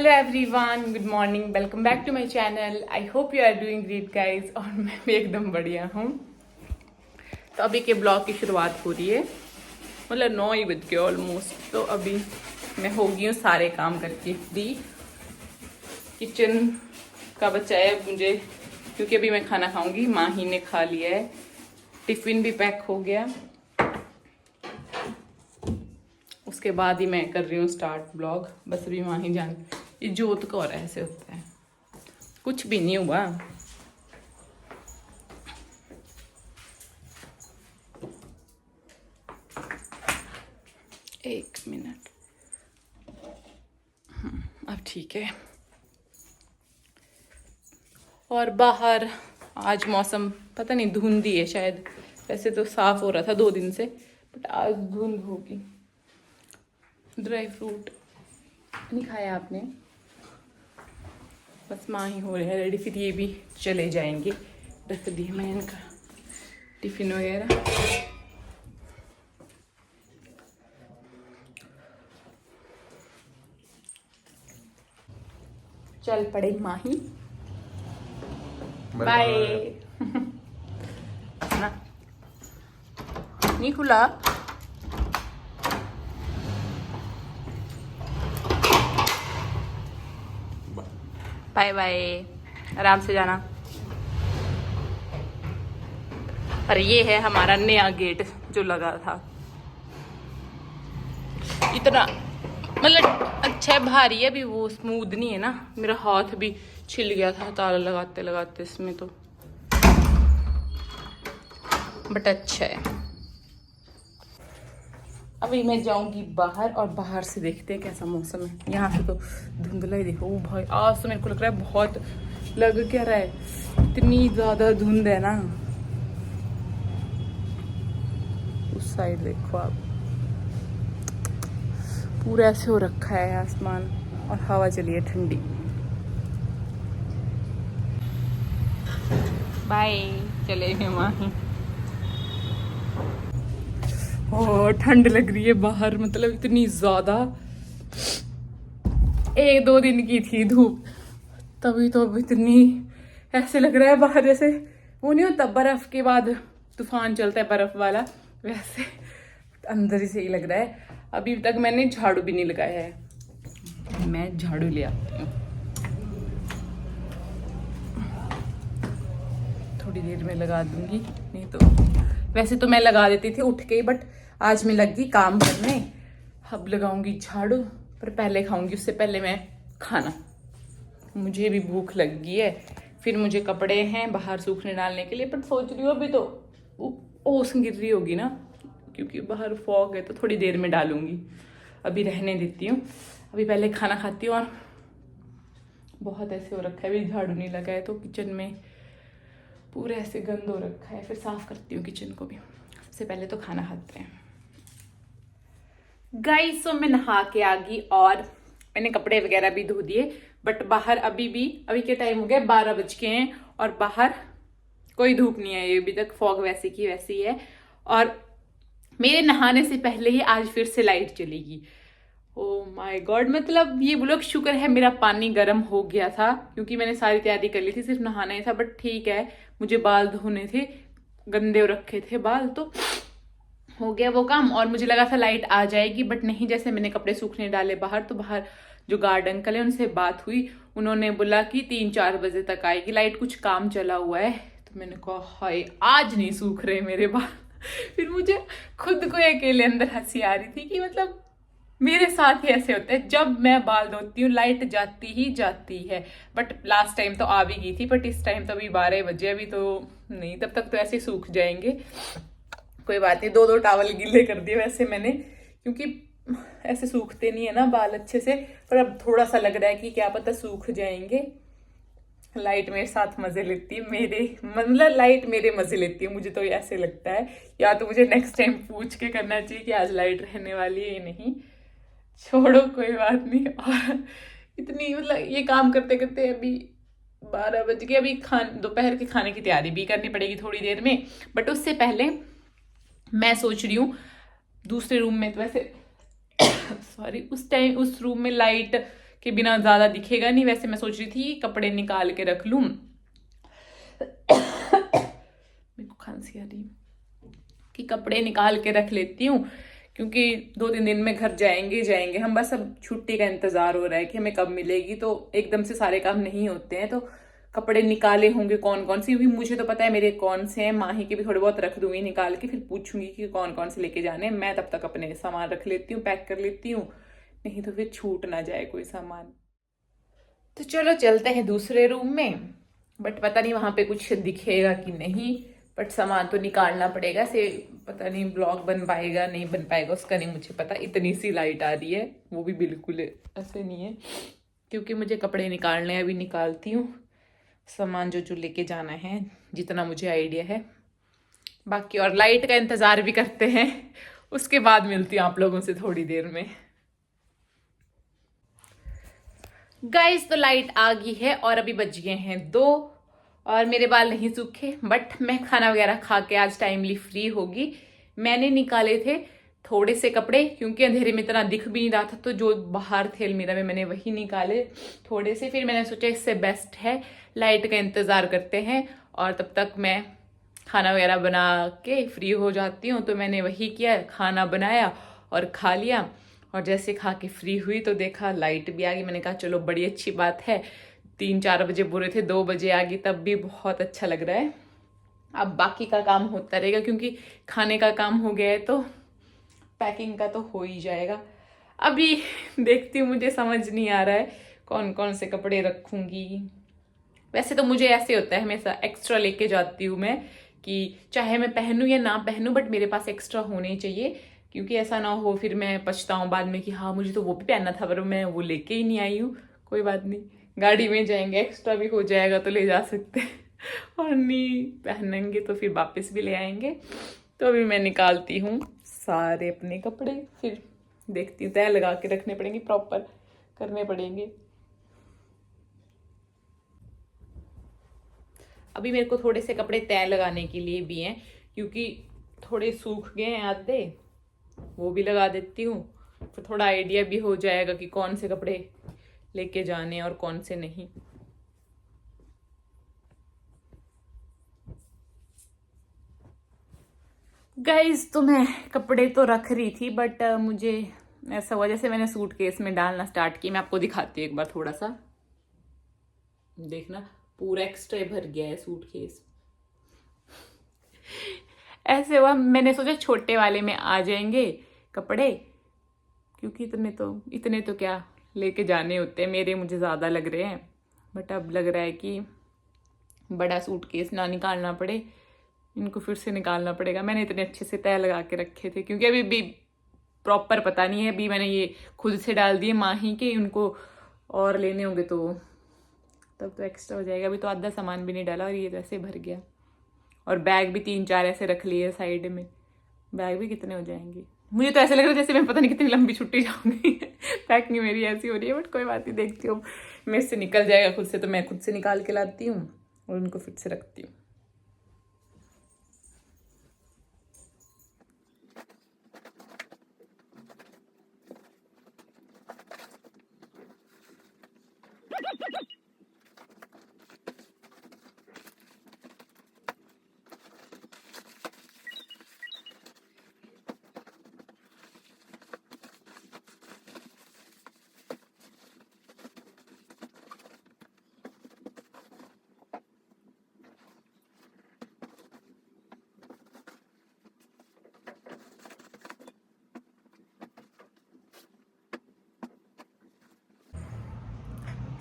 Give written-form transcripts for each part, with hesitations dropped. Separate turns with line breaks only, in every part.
Hello everyone, good morning, welcome back to my channel. I hope you are doing great guys. और मैं भी एकदम बढ़िया हूँ। तो अभी के ब्लॉग की शुरुआत हो रही है, मतलब 9 ही बज गए ऑलमोस्ट। तो अभी मैं हो गई हूँ सारे काम करके फ्री। किचन का बचा है मुझे, क्योंकि अभी मैं खाना खाऊंगी। माँ ही ने खा लिया है, टिफिन भी पैक हो गया। उसके बाद ही मैं कर रही हूँ स्टार्ट ब्लॉग। बस अभी माँ ही जान, ये जोत का और ऐसे होता है, कुछ भी नहीं हुआ। एक मिनट, अब ठीक है। और बाहर आज मौसम पता नहीं धुंधी है शायद, वैसे तो साफ हो रहा था 2 दिन से, बट आज धुंध होगी। ड्राई फ्रूट नहीं खाया आपने? बस माँ ही हो रहे हैं रेडी, फिर ये भी चले जाएंगे। रख दिए मैं इनका टिफिन वगैरह। चल पड़े माँ ही, बाय। ना नहीं खुला। बाय बाय, आराम से जाना। और ये है हमारा नया गेट जो लगा था। इतना मतलब अच्छा है, भारी है, अभी वो स्मूथ नहीं है ना। मेरा हाथ भी छिल गया था ताला लगाते लगाते इसमें तो, बट अच्छा है। अभी मैं जाऊंगी बाहर और बाहर से देखते हैं कैसा मौसम है। यहाँ से तो धुंधला ही देखो। ओ भाई, आज तो मेरे को लग रहा है बहुत, लग क्या रहा है, इतनी ज्यादा धुंध है ना। उस साइड देखो आप, पूरा ऐसे हो रखा है आसमान, और हवा चली है ठंडी। बाय, चले गए वहीं। और ठंड लग रही है बाहर, मतलब इतनी ज्यादा। 1-2 दिन की थी धूप, तभी तो अब इतनी ऐसे लग रहा है बाहर जैसे वो नहीं होता बर्फ के बाद तूफान चलता है बर्फ वाला, वैसे अंदर ही से ही लग रहा है। अभी तक मैंने झाड़ू भी नहीं लगाया है। मैं झाड़ू ले आती हूँ, थोड़ी देर में लगा दूंगी। नहीं तो वैसे तो मैं लगा देती थी उठ के, बट आज मैं लग गई काम करने। अब लगाऊंगी झाड़ू, पर पहले खाऊंगी, उससे पहले मैं खाना। मुझे भी भूख लग गई है। फिर मुझे कपड़े हैं बाहर सूखने डालने के लिए, पर सोच रही हूँ अभी तो ओस गिर रही होगी ना, क्योंकि बाहर फॉग है, तो थोड़ी देर में डालूंगी। अभी रहने देती हूँ, अभी पहले खाना खाती हूँ। और बहुत ऐसे हो रखा है, अभी झाड़ू नहीं लगा है तो किचन में पूरा ऐसे गंद हो रखा है। फिर साफ करती हूँ किचन को भी। सबसे पहले तो खाना खाते हैं गाइस। सो मैं नहा के आ गई और मैंने कपड़े वगैरह भी धो दिए, बट बाहर अभी के टाइम हो गया 12 बज के हैं, और बाहर कोई धूप नहीं है। ये अभी तक फॉग वैसे की वैसी है। और मेरे नहाने से पहले ही आज फिर से लाइट चलेगी। ओ माय गॉड, मतलब ये बोलो शुक्र है मेरा पानी गर्म हो गया था, क्योंकि मैंने सारी तैयारी कर ली थी, सिर्फ नहाना ही था। बट ठीक है, मुझे बाल धोने थे, गंदे हो रखे थे बाल, तो हो गया वो काम। और मुझे लगा था लाइट आ जाएगी, बट नहीं। जैसे मैंने कपड़े सूखने डाले बाहर, तो बाहर जो गार्ड अंकल है उनसे बात हुई, उन्होंने बोला कि 3-4 बजे तक आएगी लाइट, कुछ काम चला हुआ है। तो मैंने कहा हाय, आज नहीं सूख रहे मेरे बाल। फिर मुझे खुद को अकेले अंदर हंसी आ रही थी कि मतलब मेरे साथ ही ऐसे होता है, जब मैं बाल धोती हूँ लाइट जाती ही जाती है। बट लास्ट टाइम तो आ भी गई थी, बट इस टाइम तो अभी 12 बजे, अभी तो नहीं, तब तक तो ऐसे सूख जाएंगे। कोई बात नहीं, 2-2 टावल गीले कर दिए वैसे मैंने, क्योंकि ऐसे सूखते नहीं है ना बाल अच्छे से। पर अब थोड़ा सा लग रहा है कि क्या पता सूख जाएंगे। लाइट मेरे साथ मजे लेती है, मेरे मतलब लाइट मेरे मजे लेती है, मुझे तो ऐसे लगता है। या तो मुझे नेक्स्ट टाइम पूछ के करना चाहिए कि आज लाइट रहने वाली है या नहीं। छोड़ो, कोई बात नहीं। और इतनी मतलब ये काम करते करते अभी 12 बज गए। अभी दोपहर के खाने की तैयारी भी करनी पड़ेगी थोड़ी देर में, बट उससे पहले मैं सोच रही हूँ दूसरे रूम में, तो वैसे सॉरी, उस रूम में लाइट के बिना ज़्यादा दिखेगा नहीं। वैसे मैं सोच रही थी कपड़े निकाल के रख लूँ। मेरे को खांसी आ रही है कि कपड़े निकाल के रख लेती हूँ, क्योंकि 2-3 दिन में घर जाएंगे हम। बस अब छुट्टी का इंतजार हो रहा है कि हमें कब मिलेगी, तो एकदम से सारे काम नहीं होते हैं। तो कपड़े निकाले होंगे कौन कौन से, भी मुझे तो पता है मेरे कौन से हैं। माही के भी थोड़े बहुत रख दूंगी निकाल के, फिर पूछूंगी कि कौन कौन से लेके जाने हैं। मैं तब तक अपने सामान रख लेती हूँ, पैक कर लेती हूँ, नहीं तो फिर छूट ना जाए कोई सामान। तो चलो चलते हैं दूसरे रूम में, बट पता नहीं वहां पे कुछ दिखेगा कि नहीं, बट सामान तो निकालना पड़ेगा। से पता नहीं ब्लॉग बन पाएगा नहीं बन पाएगा उसका नहीं मुझे पता। इतनी सी लाइट आ रही है, वो भी बिल्कुल ऐसे नहीं है, क्योंकि मुझे कपड़े निकालने हैं। अभी निकालती हूँ सामान जो लेके जाना है, जितना मुझे आइडिया है। बाकी और लाइट का इंतजार भी करते हैं, उसके बाद मिलती हूँ आप लोगों से थोड़ी देर में। गाइस तो लाइट आ गई है और अभी बज गए हैं 2 और मेरे बाल नहीं सूखे, बट मैं खाना वगैरह खा के आज टाइमली फ्री होगी। मैंने निकाले थे थोड़े से कपड़े, क्योंकि अंधेरे में इतना दिख भी नहीं रहा था, तो जो बाहर थे अलमीरा में मैंने वही निकाले थोड़े से। फिर मैंने सोचा इससे बेस्ट है लाइट का इंतजार करते हैं और तब तक मैं खाना वगैरह बना के फ्री हो जाती हूँ। तो मैंने वही किया, खाना बनाया और खा लिया। और जैसे खा के फ्री हुई तो देखा लाइट भी आ गई। मैंने कहा चलो बड़ी अच्छी बात है। 3-4 बजे बोल रहे थे 2 बजे आ गई, तब भी बहुत अच्छा लग रहा है। अब बाकी का काम होता रहेगा, क्योंकि खाने का काम हो गया है तो पैकिंग का तो हो ही जाएगा। अभी देखती हूँ, मुझे समझ नहीं आ रहा है कौन कौन से कपड़े रखूंगी। वैसे तो मुझे ऐसे होता है, हमेशा एक्स्ट्रा लेके जाती हूँ मैं, कि चाहे मैं पहनूं या ना पहनूं, बट मेरे पास एक्स्ट्रा होने चाहिए, क्योंकि ऐसा ना हो फिर मैं पछताऊं बाद में कि हाँ मुझे तो वो भी पहनना था पर मैं वो लेके ही नहीं आई हूँ। कोई बात नहीं, गाड़ी में जाएंगे एक्स्ट्रा भी हो जाएगा तो ले जा सकते हैं, और नहीं पहनेंगे तो फिर वापस भी ले आएंगे। तो अभी मैं निकालती हूँ सारे अपने कपड़े, फिर देखती हूँ, तय लगा के रखने पड़ेंगे, प्रॉपर करने पड़ेंगे। अभी मेरे को थोड़े से कपड़े तय लगाने के लिए भी हैं, क्योंकि थोड़े सूख गए हैं आधे, वो भी लगा देती हूँ। फिर थोड़ा आइडिया भी हो जाएगा कि कौन से कपड़े लेके जाने और कौन से नहीं। गाइज तो मैं कपड़े तो रख रही थी, बट मुझे ऐसा हुआ जैसे मैंने सूटकेस में डालना स्टार्ट किया। मैं आपको दिखाती हूँ एक बार, थोड़ा सा देखना, पूरा एक्स्ट्रा भर गया है सूटकेस। ऐसे हुआ, मैंने सोचा छोटे वाले में आ जाएंगे कपड़े, क्योंकि इतने तो क्या लेके जाने होते हैं, मेरे मुझे ज़्यादा लग रहे हैं। बट अब लग रहा है कि बड़ा सूटकेस ना निकालना पड़े, इनको फिर से निकालना पड़ेगा। मैंने इतने अच्छे से तय लगा के रखे थे, क्योंकि अभी भी प्रॉपर पता नहीं है। अभी मैंने ये खुद से डाल दिए माही के, उनको और लेने होंगे तो तब तो एक्स्ट्रा हो जाएगा। अभी तो आधा सामान भी नहीं डाला और ये तो ऐसे भर गया। और बैग भी 3-4 ऐसे रख लिए साइड में, बैग भी कितने हो जाएंगे। मुझे तो ऐसा लग रहा है जैसे मैं पता नहीं कितनी लंबी छुट्टी जाऊंगी। पैकिंग मेरी ऐसी हो रही है, बट कोई बात नहीं, देखती हूँ मेरे से निकल जाएगा खुद से, तो मैं खुद से निकाल के लाती हूँ और उनको फिर से रखती हूँ।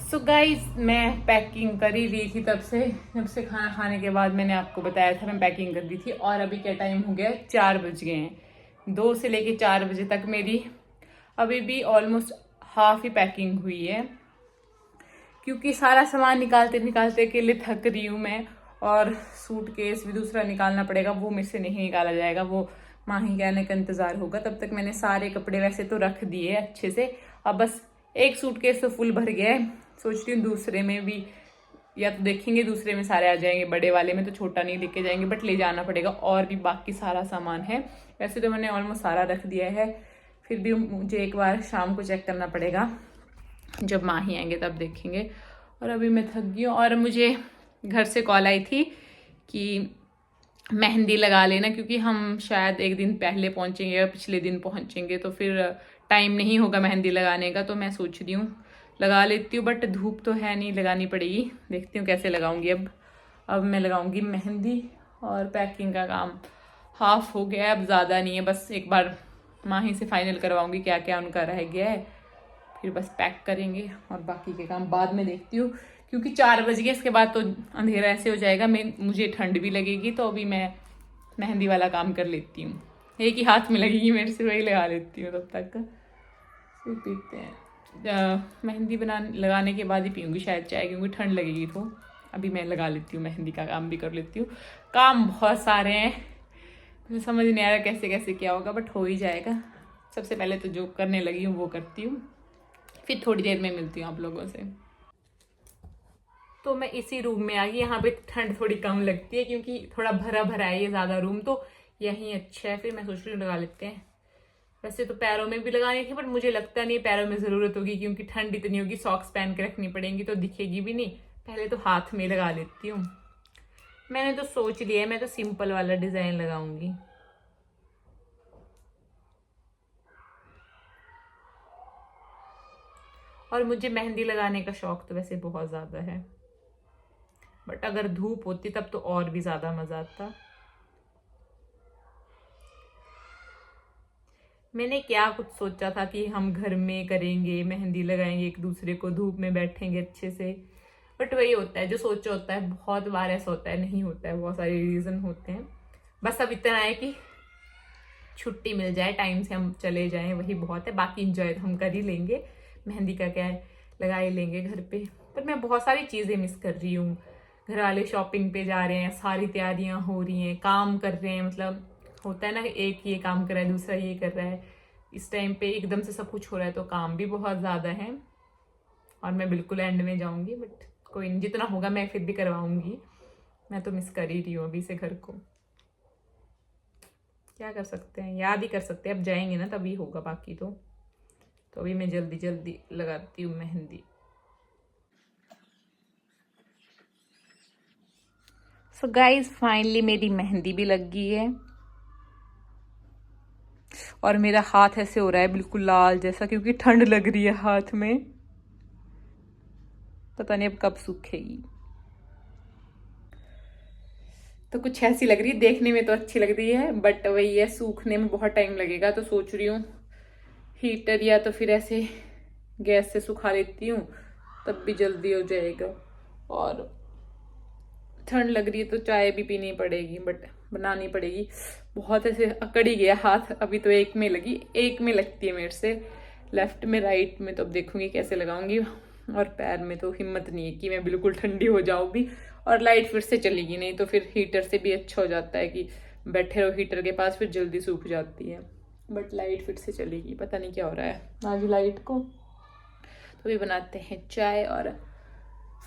सो गाइज मैं पैकिंग कर ही रही थी तब से खाना खाने के बाद मैंने आपको बताया था मैं पैकिंग कर दी थी। और अभी क्या टाइम हो गया, 4 बज गए हैं। 2 से लेके 4 बजे तक मेरी अभी भी ऑलमोस्ट हाफ ही पैकिंग हुई है, क्योंकि सारा सामान निकालते निकालते के लिए थक रही हूँ मैं। और सूटकेस भी दूसरा निकालना पड़ेगा, वो मेरे से नहीं निकाला जाएगा, वो माही के आने का इंतजार होगा। तब तक मैंने सारे कपड़े वैसे तो रख दिए अच्छे से, अब बस एक सूटकेस तो फुल भर गया है। सोच रही हूँ दूसरे में भी, या तो देखेंगे दूसरे में सारे आ जाएंगे, बड़े वाले में तो छोटा नहीं लेके जाएंगे, बट ले जाना पड़ेगा। और भी बाकी सारा सामान है, वैसे तो मैंने ऑलमोस्ट सारा रख दिया है, फिर भी मुझे एक बार शाम को चेक करना पड़ेगा जब माँ ही आएंगे तब देखेंगे। और अभी मैं थक गई हूँ। और मुझे घर से कॉल आई थी कि मेहंदी लगा लेना, क्योंकि हम शायद एक दिन पहले पहुँचेंगे या पिछले दिन पहुँचेंगे, तो फिर टाइम नहीं होगा मेहंदी लगाने का। तो मैं सोच रही हूँ लगा लेती हूँ, बट धूप तो है नहीं, लगानी पड़ेगी। देखती हूँ कैसे लगाऊंगी। अब मैं लगाऊंगी मेहंदी। और पैकिंग का काम हाफ हो गया है, अब ज़्यादा नहीं है। बस एक बार माही से फाइनल करवाऊंगी क्या क्या उनका रह गया है, फिर बस पैक करेंगे और बाकी के काम बाद में देखती हूँ। क्योंकि 4 बज गए, इसके बाद तो अंधेरा ऐसे हो जाएगा, मुझे ठंड भी लगेगी। तो अभी मैं मेहंदी वाला काम कर लेती हूँ, एक ही हाथ में लगेगी मेरे से, वही लगा लेती हूँ तब तक। फिर पीते हैं। मेहंदी लगाने के बाद ही पीऊँगी शायद चाय, क्योंकि ठंड लगेगी। तो अभी मैं लगा लेती हूँ, मेहंदी का काम भी कर लेती हूँ। काम बहुत सारे हैं, मुझे समझ नहीं आ रहा कैसे कैसे क्या होगा, बट हो ही जाएगा। सबसे पहले तो जो करने लगी हूँ वो करती हूँ, फिर थोड़ी देर में मिलती हूँ आप लोगों से। तो मैं इसी रूम में आ गई। यहाँ पे ठंड थोड़ी कम लगती है, क्योंकि थोड़ा भरा भरा है ये ज़्यादा रूम, तो यहीं अच्छा है। फिर मैं सोच रही हूँ लगा लेते हैं। वैसे तो पैरों में भी लगानी थी, बट मुझे लगता नहीं पैरों में ज़रूरत होगी, क्योंकि ठंड इतनी होगी, सॉक्स पहन के रखनी पड़ेंगी तो दिखेगी भी नहीं। पहले तो हाथ में लगा लेती हूँ। मैंने तो सोच लिया है, मैं तो सिंपल वाला डिज़ाइन लगाऊंगी। और मुझे मेहंदी लगाने का शौक तो वैसे बहुत ज़्यादा है, बट अगर धूप होती तब तो और भी ज़्यादा मज़ा आता। मैंने क्या कुछ सोचा था कि हम घर में करेंगे, मेहंदी लगाएंगे, एक दूसरे को धूप में बैठेंगे अच्छे से, बट वही होता है जो सोचा होता है। बहुत बार ऐसा होता है, नहीं होता है, बहुत सारे रीज़न होते हैं। बस अब इतना है कि छुट्टी मिल जाए, टाइम से हम चले जाएं, वही बहुत है। बाकी इंजॉय तो हम कर ही लेंगे, मेहंदी का क्या है, लगा ही लेंगे घर पे। पर मैं बहुत सारी चीज़ें मिस कर रही हूँ। घर वाले शॉपिंग पे जा रहे हैं, सारी तैयारियां हो रही हैं, काम कर रहे हैं। मतलब होता है ना, एक ये काम कर रहा है, दूसरा ये कर रहा है। इस टाइम पे एकदम से सब कुछ हो रहा है, तो काम भी बहुत ज़्यादा है। और मैं बिल्कुल एंड में जाऊँगी, बट कोई नहीं, जितना होगा मैं फिर भी करवाऊँगी। मैं तो मिस कर ही रही हूँ अभी से घर को। क्या कर सकते हैं, याद ही कर सकते हैं। अब जाएंगे ना तभी होगा, बाकी तो अभी मैं जल्दी जल्दी लगाती हूँ मेहंदी। सो गाइज फाइनली मेरी मेहंदी भी लग गई है, और मेरा हाथ ऐसे हो रहा है बिल्कुल लाल जैसा, क्योंकि ठंड लग रही है हाथ में। पता नहीं अब कब सूखेगी। तो कुछ ऐसी लग रही है, देखने में तो अच्छी लग रही है, बट वही है, सूखने में बहुत टाइम लगेगा। तो सोच रही हूँ हीटर या तो फिर ऐसे गैस से सुखा लेती हूँ, तब भी जल्दी हो जाएगा। और ठंड लग रही है तो चाय भी पीनी पड़ेगी, बट बनानी पड़ेगी। बहुत ऐसे अकड़ ही गया हाथ, अभी तो एक में लगी, एक में लगती है मेरे से, लेफ्ट में राइट में। तो अब देखूंगी कैसे लगाऊंगी। और पैर में तो हिम्मत नहीं है कि मैं बिल्कुल ठंडी हो जाऊँ भी। और लाइट फिर से चलेगी नहीं, तो फिर हीटर से भी अच्छा हो जाता है कि बैठे रहो हीटर के पास, फिर जल्दी सूख जाती है। बट लाइट फिर से चलेगी, पता नहीं क्या हो रहा है आज लाइट को। तो अभी बनाते हैं चाय, और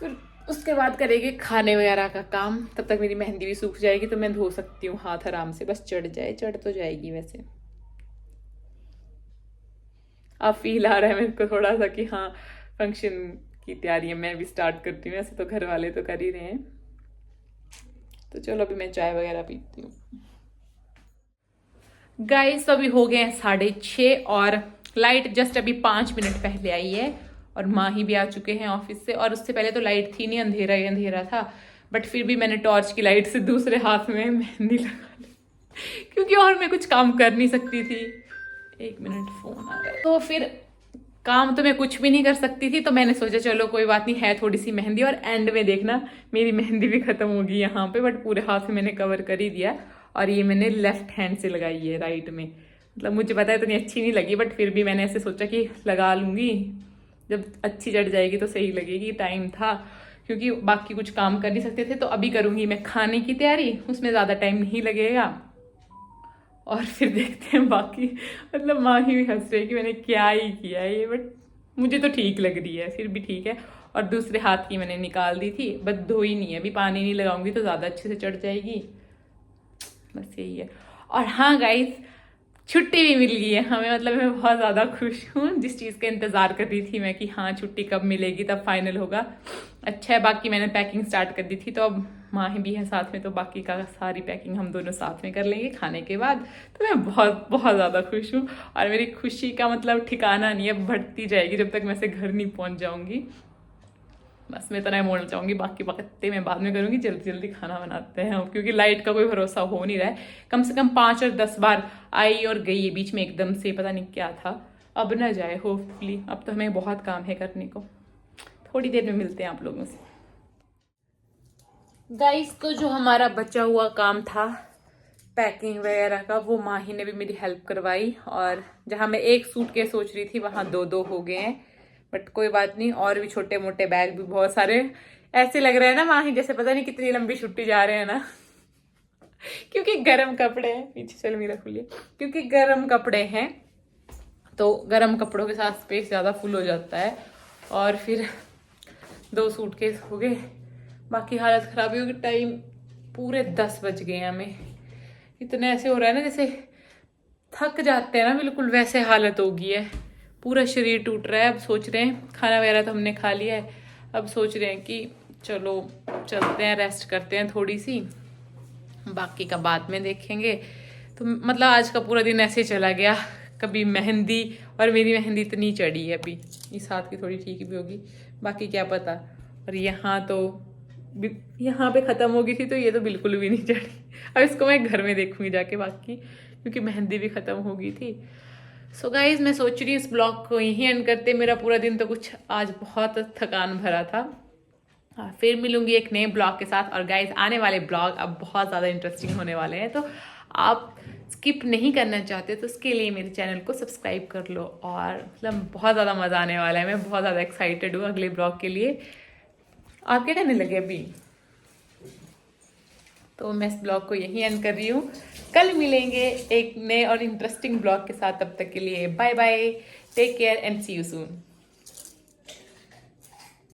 फिर उसके बाद करेंगे खाने वगैरह का काम। तब तक मेरी मेहंदी भी सूख जाएगी, तो मैं धो सकती हूँ हाथ आराम से, बस चढ़ जाए। चढ़ तो जाएगी वैसे। अब फील आ रहा है मेरे को थोड़ा सा कि हाँ, फंक्शन की तैयारियां मैं भी स्टार्ट करती हूँ। ऐसे तो घर वाले तो कर ही रहे हैं। तो चलो अभी मैं चाय वगैरह पीती हूँ। गाइस अभी हो गए हैं 6:30, और लाइट जस्ट अभी 5 मिनट पहले आई है। और माँ ही भी आ चुके हैं ऑफिस से, और उससे पहले तो लाइट थी नहीं, अंधेरा ही अंधेरा था। बट फिर भी मैंने टॉर्च की लाइट से दूसरे हाथ में मेहंदी लगा ली, क्योंकि और मैं कुछ काम कर नहीं सकती थी। 1 मिनट, फोन आ गया। तो फिर काम तो मैं कुछ भी नहीं कर सकती थी, तो मैंने सोचा चलो कोई बात नहीं, है थोड़ी सी मेहंदी। और एंड में देखना मेरी मेहंदी भी खत्म होगी यहाँ पे, बट पूरे हाथ में मैंने कवर कर ही दिया। और ये मैंने लेफ्ट हैंड से लगाई है, राइट में। मतलब मुझे पता है इतनी अच्छी नहीं लगी, बट फिर भी मैंने ऐसे सोचा कि लगा लूंगी, जब अच्छी चढ़ जाएगी तो सही लगेगी। टाइम था, क्योंकि बाकी कुछ काम कर नहीं सकते थे। तो अभी करूंगी मैं खाने की तैयारी, उसमें ज़्यादा टाइम नहीं लगेगा। और फिर देखते हैं बाकी। मतलब माँ ही हंस रही है कि मैंने क्या ही किया ये, बट मुझे तो ठीक लग रही है, फिर भी ठीक है। और दूसरे हाथ की मैंने निकाल दी थी, बस धोई नहीं है, अभी पानी नहीं लगाऊंगी तो ज़्यादा अच्छे से चढ़ जाएगी। बस यही है। और हाँ गाइस, छुट्टी भी मिल गई है हमें, मतलब मैं बहुत ज़्यादा खुश हूँ। जिस चीज़ का इंतज़ार कर रही थी मैं कि हाँ छुट्टी कब मिलेगी तब फाइनल होगा। अच्छा है, बाकी मैंने पैकिंग स्टार्ट कर दी थी तो अब माँ भी है साथ में, तो बाकी का सारी पैकिंग हम दोनों साथ में कर लेंगे खाने के बाद। तो मैं बहुत बहुत ज़्यादा खुश हूँ और मेरी खुशी का मतलब ठिकाना नहीं है, बढ़ती जाएगी जब तक मैं से घर नहीं पहुँच जाऊँगी। बस मैं इतना ही बोलना चाहूँगी, बाकी बातें मैं बाद में करूँगी। जल्दी जल्दी खाना बनाते हैं हम, क्योंकि लाइट का कोई भरोसा हो नहीं रहा है। कम से कम 5 और 10 बार आई और गई है बीच में, एकदम से पता नहीं क्या था। अब ना जाए होपफुली, अब तो हमें बहुत काम है करने को। थोड़ी देर में मिलते हैं आप लोगों से। गाइस को जो हमारा बचा हुआ काम था पैकिंग वगैरह का, वो माही ने भी मेरी हेल्प करवाई, और जहाँ मैं एक सूट के सोच रही थी वहाँ 2-2 हो गए हैं। बट कोई बात नहीं, और भी छोटे मोटे बैग भी बहुत सारे। ऐसे लग रहा है ना माही जैसे पता नहीं कितनी लंबी छुट्टी जा रहे हैं ना क्योंकि गर्म कपड़े हैं, पीछे चल मेरा खुलिए, क्योंकि गर्म कपड़े हैं तो गर्म कपड़ों के साथ स्पेस ज़्यादा फुल हो जाता है। और फिर 2 सूटकेस हो गए, बाकी हालत खराब ही होगी। टाइम पूरे 10 बज गए हैं हमें। इतना ऐसे हो रहा है ना जैसे थक जाते हैं ना, बिल्कुल वैसे हालत हो गई है, पूरा शरीर टूट रहा है। अब सोच रहे हैं, खाना वगैरह तो हमने खा लिया है, अब सोच रहे हैं कि चलो चलते हैं, रेस्ट करते हैं थोड़ी सी, बाकी का बाद में देखेंगे। तो मतलब आज का पूरा दिन ऐसे चला गया। कभी मेहंदी, और मेरी मेहंदी इतनी चढ़ी है अभी, इस हाथ की थोड़ी ठीक भी होगी, बाकी क्या पता। और यहाँ तो यहाँ पे ख़त्म हो गई थी, तो ये तो बिल्कुल भी नहीं चढ़ी। अब इसको मैं घर में देखूंगी जाके बाकी, क्योंकि मेहंदी भी ख़त्म हो गई थी। सो गाइज मैं सोच रही हूँ इस ब्लॉग को यहीं एंड करते। मेरा पूरा दिन तो कुछ आज बहुत थकान भरा था। फिर मिलूंगी एक नए ब्लॉग के साथ। और गाइज आने वाले ब्लॉग अब बहुत ज़्यादा इंटरेस्टिंग होने वाले हैं, तो आप स्किप नहीं करना चाहते तो उसके लिए मेरे चैनल को सब्सक्राइब कर लो। और मतलब बहुत ज़्यादा मज़ा आने वाला है, मैं बहुत ज़्यादा एक्साइटेड हूँ अगले ब्लॉग के लिए। आप क्या करने लगे अभी? तो मैं इस ब्लॉग को यहीं एंड कर रही हूँ। कल मिलेंगे एक नए और इंटरेस्टिंग ब्लॉग के साथ, तब तक के लिए bye bye, take care and see you soon.